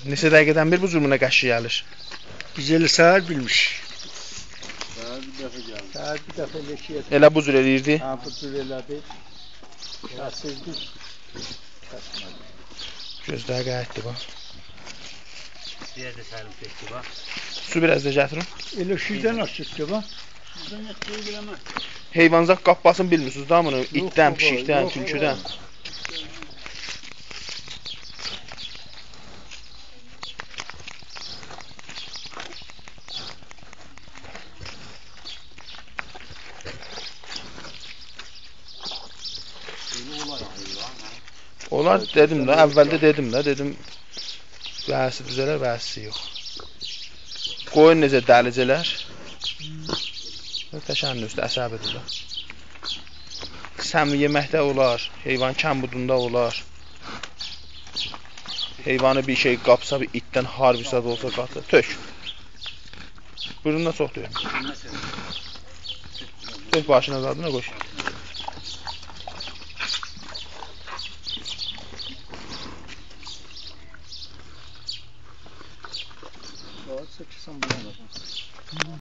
Neçə dəqiqədən bir bu cürmünə qəşşi gəlir? Biz elə səhər bilmiş. Səhər bir dəfə gəldi. Səhər bir dəfə leşiyə. Elə bu cür eləyirdi? Ha, bu cür elədi. Kəsirdik. Kəsmədi. Gözlər qayıtdı bax. Bir də sərim çəkdi bax. Su biraz da gətirin. Elə şuradan açıq ki bax. Şuradan yetkiyi biləmez. Heyvancaq qappasını bilmirsiniz da bunu? İtdən, pişikdən, tülküdən. Olar dedim də, əvvəldə dedim vəhəsi düzələr, vəhəsi yox. Qoyun necə dəlicələr. Təşənnüsdə əsəbidir. Səmli yeməkdə olar, heyvan kəmbudunda olar. Heyvanı bir şey qapsa, bir itdən harbisa da olsa qatır, tök. Buyurun da çox deyim. Tök başına zadına qoş. Saat 8-dən buna baxın.